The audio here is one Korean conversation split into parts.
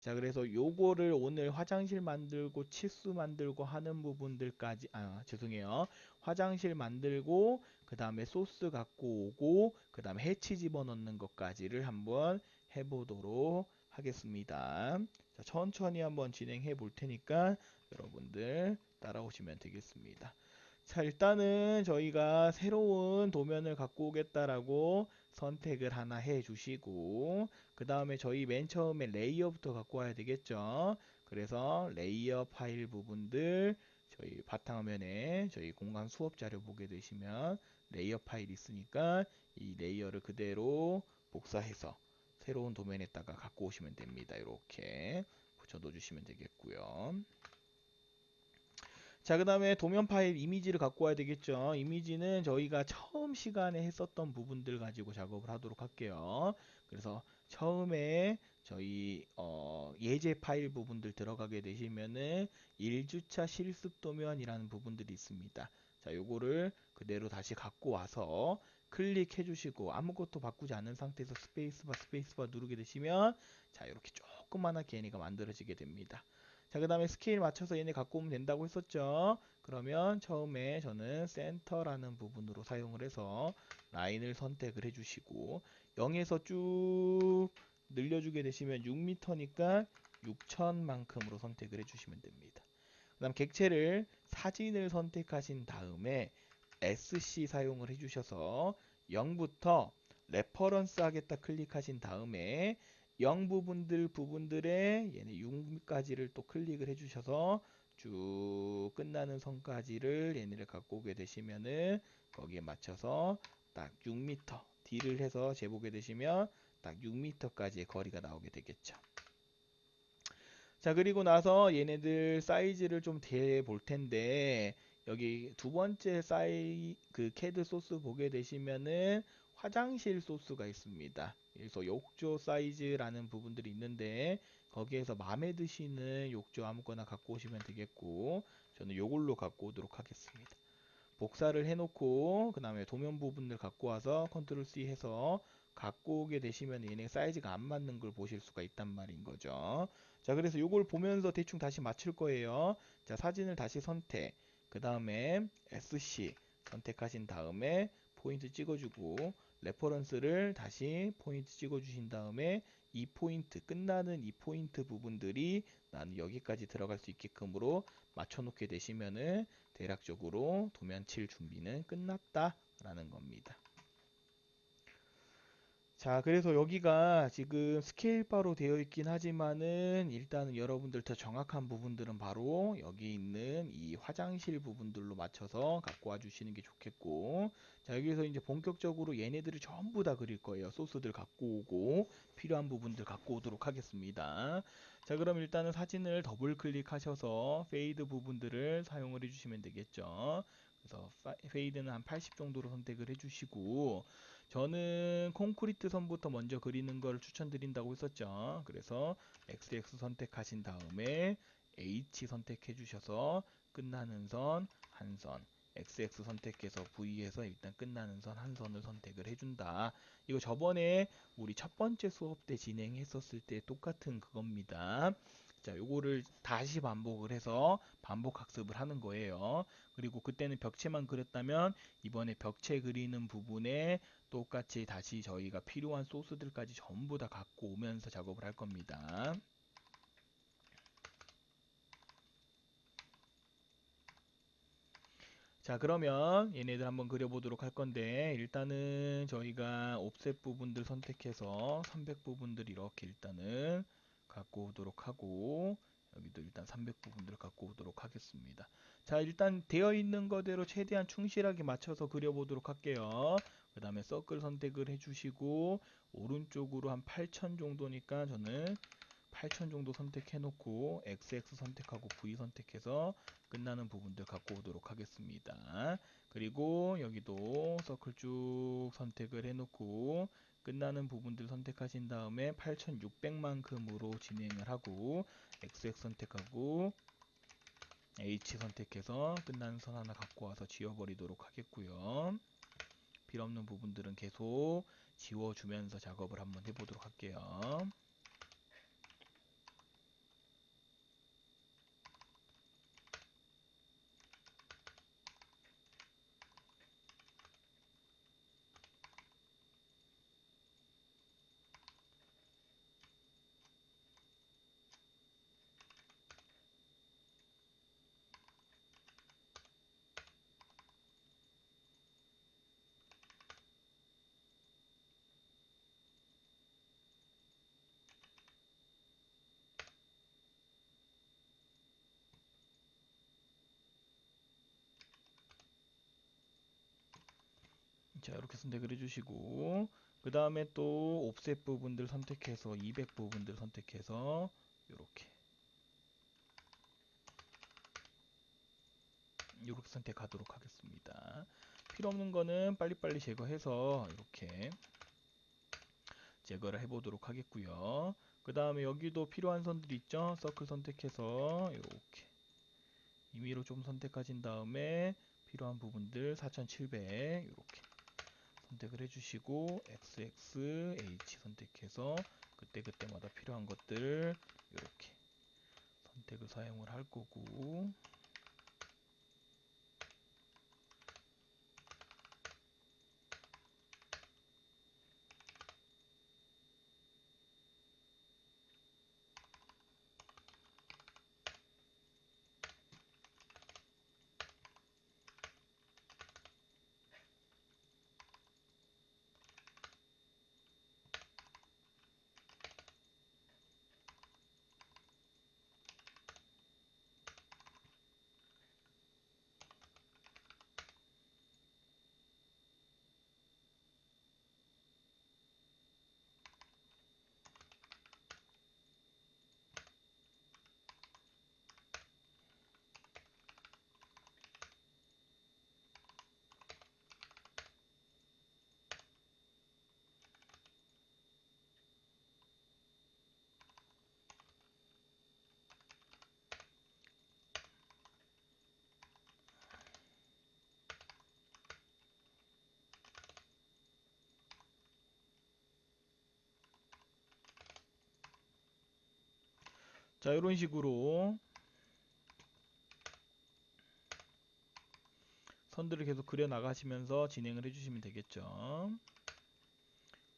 자, 그래서 요거를 오늘 화장실 만들고 치수 만들고 하는 부분들까지, 죄송해요. 화장실 만들고, 그 다음에 소스 갖고 오고, 그 다음에 해치 집어넣는 것까지를 한번 해보도록 하겠습니다. 자, 천천히 한번 진행해 볼 테니까 여러분들 따라오시면 되겠습니다. 자, 일단은 저희가 새로운 도면을 갖고 오겠다라고 선택을 하나 해 주시고, 그 다음에 저희 맨 처음에 레이어부터 갖고 와야 되겠죠. 그래서 레이어 파일 부분들 저희 바탕화면에 저희 공강 수업 자료 보게 되시면 레이어 파일 있으니까 이 레이어를 그대로 복사해서 새로운 도면에다가 갖고 오시면 됩니다. 이렇게 붙여 넣어주시면 되겠고요. 자, 그 다음에 도면 파일 이미지를 갖고 와야 되겠죠. 이미지는 저희가 처음 시간에 했었던 부분들 가지고 작업을 하도록 할게요. 그래서 처음에 저희 예제 파일 부분들 들어가게 되시면은 1주차 실습 도면이라는 부분들이 있습니다. 자, 요거를 그대로 다시 갖고 와서 클릭해 주시고 아무것도 바꾸지 않은 상태에서 스페이스바 누르게 되시면 자, 이렇게 조그만하게 얘네가 만들어지게 됩니다. 자, 그 다음에 스케일 맞춰서 얘네 갖고 오면 된다고 했었죠. 그러면 처음에 저는 센터라는 부분으로 사용을 해서 라인을 선택을 해주시고 0에서 쭉 늘려주게 되시면 6m니까 6000만큼으로 선택을 해주시면 됩니다. 그 다음 객체를 사진을 선택하신 다음에 SC 사용을 해주셔서 0부터 레퍼런스 하겠다 클릭하신 다음에 0 부분들에 얘네 6까지를 또 클릭을 해주셔서 쭉 끝나는 선까지를 얘네를 갖고 오게 되시면은 거기에 맞춰서 딱 6m D를 해서 재보게 되시면 딱 6m까지의 거리가 나오게 되겠죠. 자, 그리고 나서 얘네들 사이즈를 좀 대 볼 텐데 여기 두 번째 그 캐드 소스 보게 되시면은 화장실 소스가 있습니다. 그래서 욕조 사이즈라는 부분들이 있는데 거기에서 마음에 드시는 욕조 아무거나 갖고 오시면 되겠고 저는 요걸로 갖고 오도록 하겠습니다. 복사를 해놓고 그 다음에 도면 부분을 갖고 와서 컨트롤 C 해서 갖고 오게 되시면 얘네 사이즈가 안 맞는 걸 보실 수가 있단 말인 거죠. 자, 그래서 요걸 보면서 대충 다시 맞출 거예요. 자, 사진을 다시 선택, 그 다음에 SC 선택하신 다음에 포인트 찍어주고 레퍼런스를 다시 포인트 찍어주신 다음에 이 포인트 끝나는 이 포인트 부분들이 나는 여기까지 들어갈 수 있게끔으로 맞춰 놓게 되시면은 대략적으로 도면 칠 준비는 끝났다라는 겁니다. 자, 그래서 여기가 지금 스케일 바로 되어 있긴 하지만은 일단은 여러분들 더 정확한 부분들은 바로 여기 있는 이 화장실 부분들로 맞춰서 갖고 와 주시는 게 좋겠고, 자, 여기서 이제 본격적으로 얘네들을 전부 다 그릴 거예요. 소스들 갖고 오고 필요한 부분들 갖고 오도록 하겠습니다. 자, 그럼 일단은 사진을 더블 클릭하셔서 페이드 부분들을 사용을 해주시면 되겠죠. 그래서 페이드는 한 80 정도로 선택을 해주시고, 저는 콘크리트 선부터 먼저 그리는 걸 추천드린다고 했었죠. 그래서 XX 선택하신 다음에 H 선택해 주셔서 끝나는 선, 한 선, XX 선택해서 V에서 일단 끝나는 선 한 선을 선택을 해준다. 이거 저번에 우리 첫 번째 수업 때 진행했었을 때 똑같은 그겁니다. 자, 요거를 다시 반복을 해서 반복 학습을 하는 거예요. 그리고 그때는 벽체만 그렸다면 이번에 벽체 그리는 부분에 똑같이 다시 저희가 필요한 소스들까지 전부 다 갖고 오면서 작업을 할 겁니다. 자, 그러면 얘네들 한번 그려보도록 할 건데 일단은 저희가 옵셋 부분들 선택해서 300 부분들 이렇게 일단은 갖고 오도록 하고 여기도 일단 300 부분들을 갖고 오도록 하겠습니다. 자, 일단 되어 있는 거대로 최대한 충실하게 맞춰서 그려보도록 할게요. 그 다음에 서클 선택을 해주시고 오른쪽으로 한 8000 정도니까 저는 8000 정도 선택해 놓고 XX 선택하고 V 선택해서 끝나는 부분들 갖고 오도록 하겠습니다. 그리고 여기도 서클 쭉 선택을 해 놓고 끝나는 부분들 선택하신 다음에 8600만큼으로 진행을 하고 XX 선택하고 H 선택해서 끝나는 선 하나 갖고 와서 지워버리도록 하겠고요. 필요없는 부분들은 계속 지워주면서 작업을 한번 해보도록 할게요. 자, 이렇게 선택을 해주시고, 그 다음에 또 옵셋 부분들 선택해서 200 부분들 선택해서 이렇게 선택하도록 하겠습니다. 필요 없는 거는 빨리빨리 제거해서 이렇게 제거를 해보도록 하겠고요. 그 다음에 여기도 필요한 선들 있죠? 서클 선택해서 이렇게 임의로 좀 선택하신 다음에 필요한 부분들 4700 이렇게 선택을 해주시고 XXH 선택해서 그때그때마다 필요한 것들 이렇게 선택을 사용을 할 거고, 자, 이런 식으로 선들을 계속 그려 나가시면서 진행을 해주시면 되겠죠.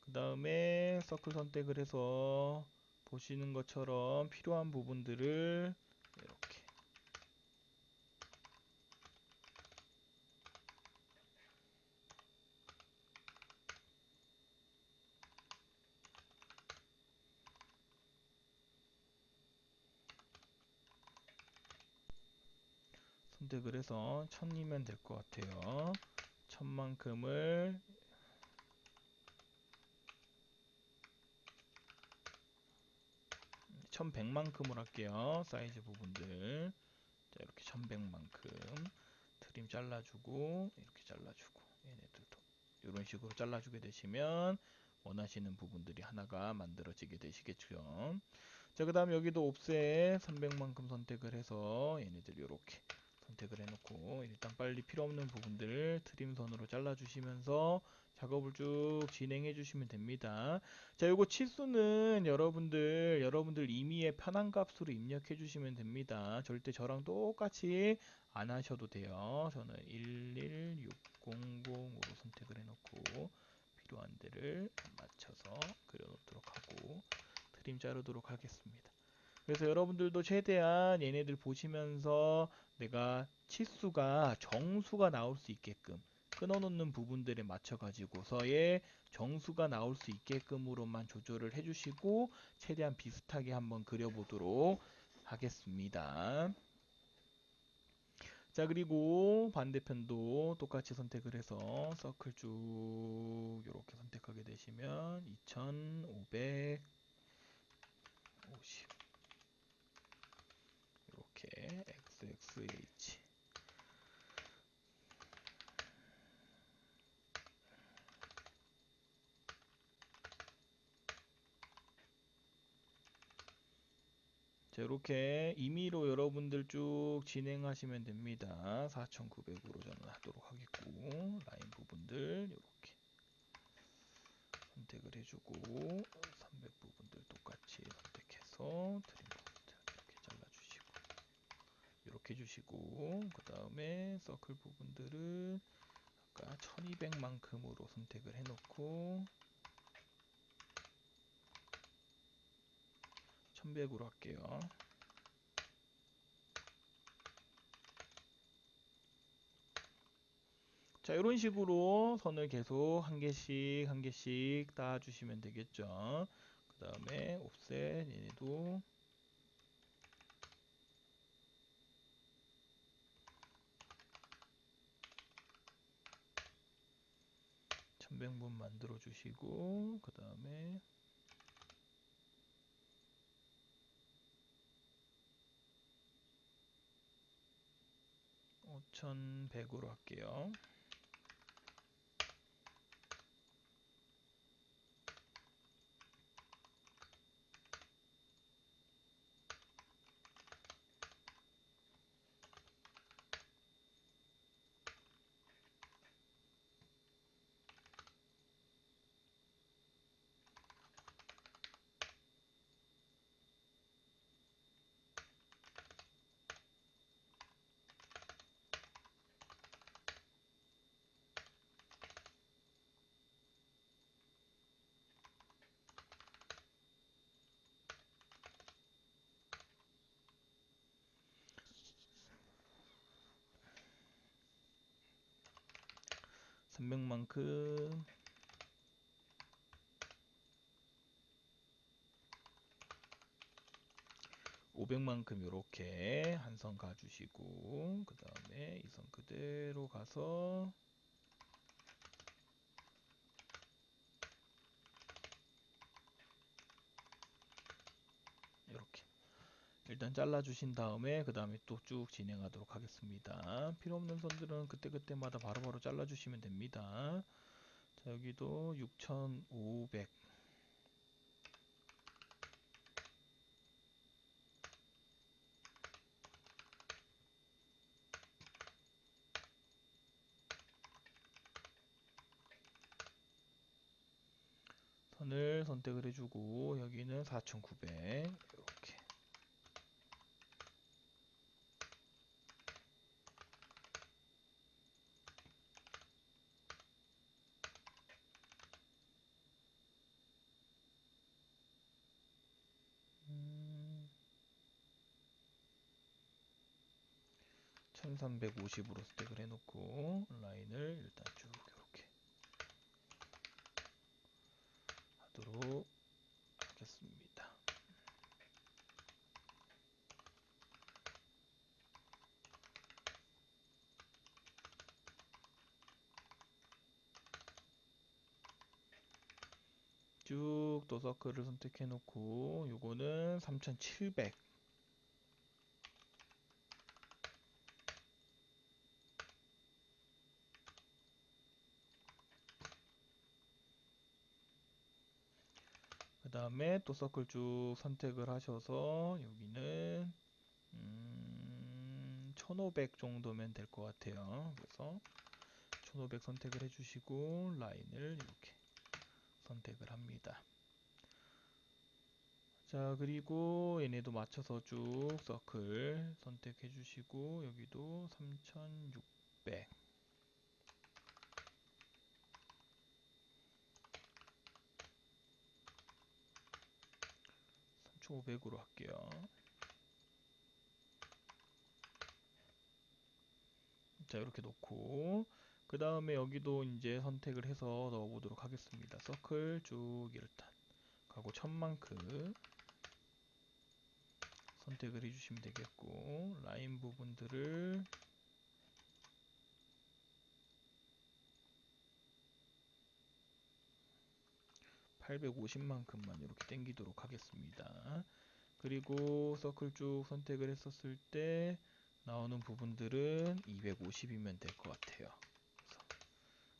그 다음에 서클 선택을 해서 보시는 것처럼 필요한 부분들을 이렇게 선택을 해서 1000이면 될 것 같아요. 1000만큼을 1100만큼을 할게요. 사이즈 부분들. 자, 이렇게 1100만큼 트림 잘라주고 이렇게 잘라주고 얘네들도 이런 식으로 잘라주게 되시면 원하시는 부분들이 하나가 만들어지게 되시겠죠. 자, 그 다음 여기도 옵셋 300만큼 선택을 해서 얘네들 이렇게 선택을 해놓고 일단 빨리 필요 없는 부분들 트림선으로 잘라주시면서 작업을 쭉 진행해 주시면 됩니다. 자, 요거 치수는 여러분들 임의의 편한 값으로 입력해 주시면 됩니다. 절대 저랑 똑같이 안 하셔도 돼요. 저는 11600으로 선택을 해놓고 필요한 데를 맞춰서 그려놓도록 하고 트림 자르도록 하겠습니다. 그래서 여러분들도 최대한 얘네들 보시면서 내가 치수가 정수가 나올 수 있게끔 끊어놓는 부분들에 맞춰 가지고서의 정수가 나올 수 있게끔으로만 조절을 해주시고 최대한 비슷하게 한번 그려보도록 하겠습니다. 자, 그리고 반대편도 똑같이 선택을 해서 서클 쭉 이렇게 선택하게 되시면 2550 이렇게 XXH 자, 이렇게 임의로 여러분들 쭉 진행하시면 됩니다. 4900으로 저는 하도록 하겠고 라인 부분들 이렇게 선택을 해주고 300 부분들 똑같이 선택해서 트림 부분들 이렇게 잘라주시고 이렇게 해주시고 그 다음에 서클 부분들은 아까 1200만큼으로 선택을 해놓고 1100으로 할게요. 자, 이런 식으로 선을 계속 한 개씩 한 개씩 따주시면 되겠죠. 그 다음에 옵셋 얘네도 300분 만들어 주시고 그 다음에 5100으로 할게요. 삼 300만큼 500만큼 이렇게 한 선 가주시고 그 다음에 이 선 그대로 가서 이렇게 일단 잘라 주신 다음에 그 다음에 또 쭉 진행하도록 하겠습니다. 필요 없는 선들은 그때그때마다 바로바로 잘라 주시면 됩니다. 자, 여기도 6500 선을 선택을 해주고 여기는 4900 이렇게 음, 1350으로 스택을 해놓고 라인을 일단 쭉 이렇게 하도록 하겠습니다. 쭉 또 서클을 선택해 놓고 요거는 3700 그 다음에 또 서클 쭉 선택을 하셔서 여기는 1500 정도면 될 것 같아요. 그래서 1500 선택을 해주시고 라인을 이렇게 선택을 합니다. 자, 그리고 얘네도 맞춰서 쭉 서클 선택해 주시고 여기도 3600 3500으로 할게요. 자, 이렇게 놓고 그 다음에 여기도 이제 선택을 해서 넣어보도록 하겠습니다. 서클 쭉 일단 가고 1000만큼 선택을 해주시면 되겠고 라인 부분들을 850만큼만 이렇게 당기도록 하겠습니다. 그리고 서클 쭉 선택을 했었을 때 나오는 부분들은 250이면 될 것 같아요.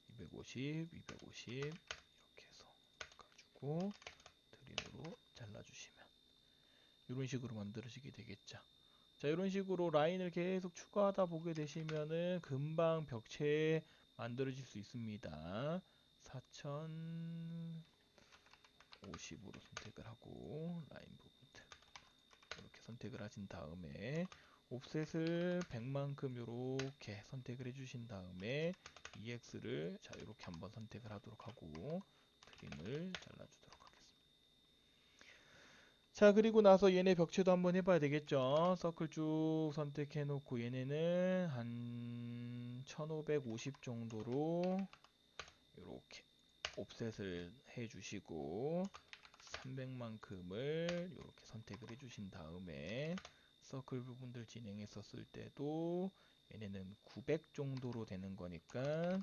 그래서 250, 250 이렇게 해서 가지고 드림으로 잘라주시면 이런 식으로 만들어지게 되겠죠. 자, 이런 식으로 라인을 계속 추가하다 보게 되시면은 금방 벽체 만들어질 수 있습니다. 4050으로 선택을 하고 라인 부분들 이렇게 선택을 하신 다음에 옵셋을 100만큼 이렇게 선택을 해주신 다음에 EX를 자 이렇게 한번 선택을 하도록 하고 트림을 잘라주도록 하겠습니다. 자, 그리고 나서 얘네 벽체도 한번 해봐야 되겠죠. 서클 쭉 선택해 놓고 얘네는 한 1550 정도로 이렇게 옵셋을 해주시고 300만큼을 이렇게 선택을 해주신 다음에 서클 부분들 진행했었을 때도 얘네는 900 정도로 되는 거니까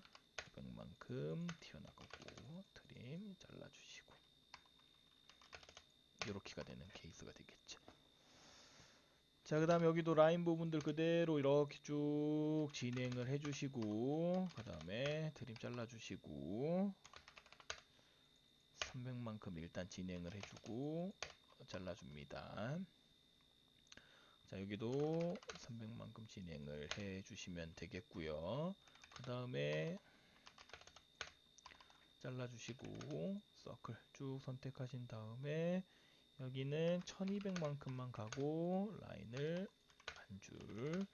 900만큼 튀어나가고 트림 잘라주시고 이렇게가 되는 케이스가 되겠죠. 자, 그 다음 여기도 라인 부분들 그대로 이렇게 쭉 진행을 해주시고 그 다음에 트림 잘라주시고 300만큼 일단 진행을 해주고 잘라줍니다. 자, 여기도 300만큼 진행을 해주시면 되겠고요. 그 다음에 잘라주시고 서클 쭉 선택하신 다음에 여기는 1200만큼만 가고 라인을 한 줄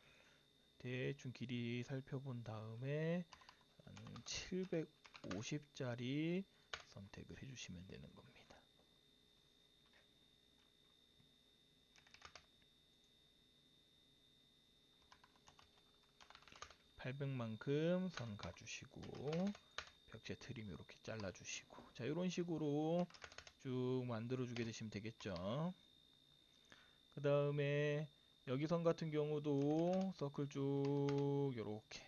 대충 길이 살펴본 다음에 한 750짜리 선택을 해주시면 되는 겁니다. 800만큼 선 가주시고 벽체 트림 이렇게 잘라주시고 자, 이런 식으로 쭉 만들어 주게 되시면 되겠죠. 그 다음에 여기 선 같은 경우도 서클 쭉 이렇게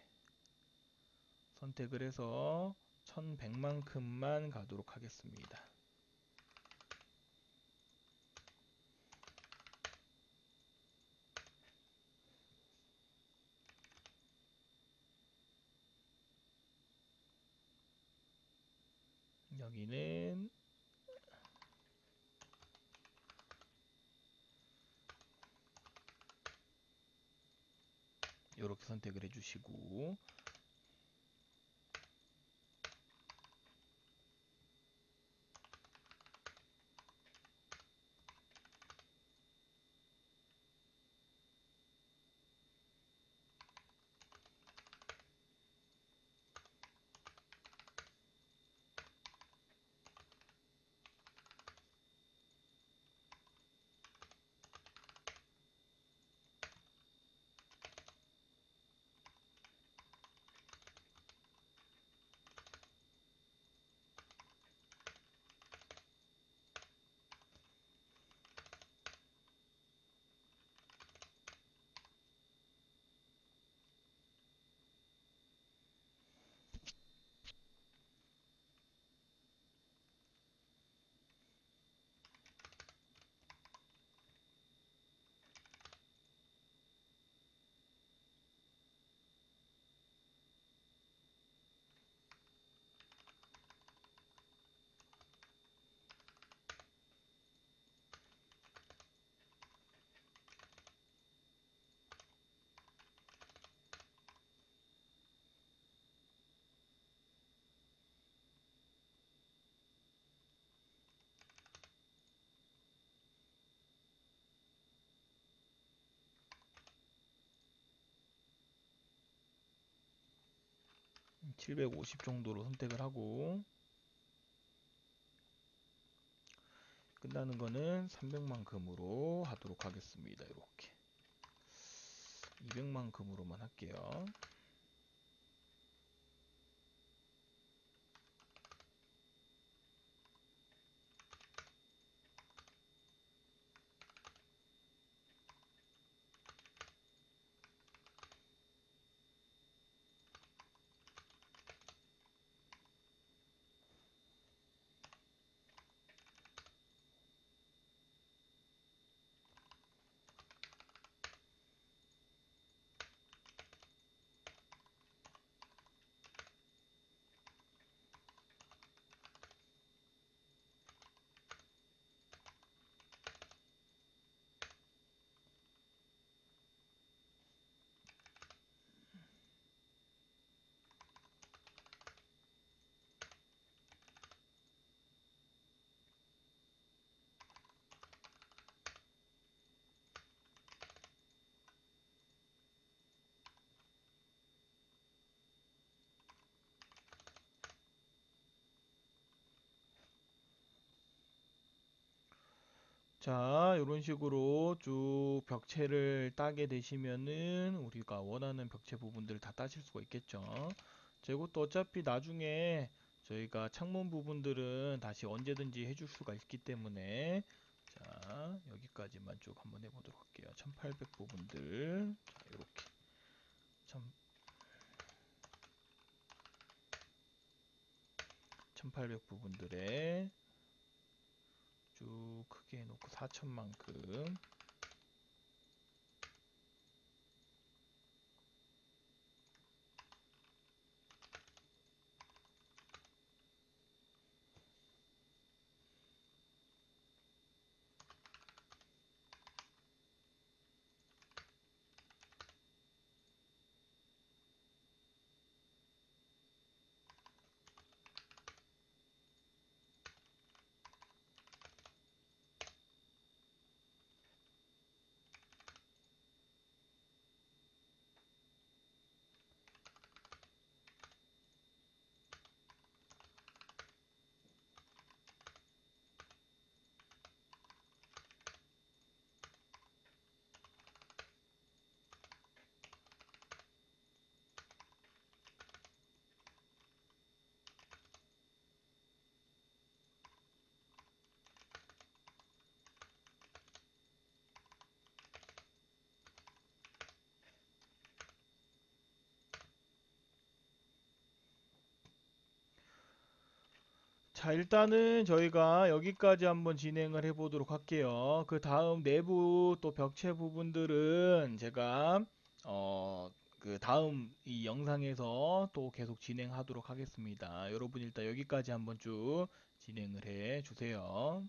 선택을 해서 1100만큼만 가도록 하겠습니다. 여기는 이렇게 선택을 해주시고 한 750 정도로 선택을 하고 끝나는 거는 300만큼으로 하도록 하겠습니다. 이렇게 200만큼으로만 할게요. 자, 이런 식으로 쭉 벽체를 따게 되시면은 우리가 원하는 벽체 부분들을 다 따실 수가 있겠죠. 자, 이것도 어차피 나중에 저희가 창문 부분들은 다시 언제든지 해줄 수가 있기 때문에 자, 여기까지만 쭉 한번 해보도록 할게요. 1800 부분들 자, 이렇게 참 1800 부분들에 쭉 크게 해놓고 4000만큼. 자, 일단은 저희가 여기까지 한번 진행을 해 보도록 할게요. 그 다음 내부 또 벽체 부분들은 제가 어, 그 다음 이 영상에서 또 계속 진행하도록 하겠습니다. 여러분 일단 여기까지 한번 쭉 진행을 해 주세요.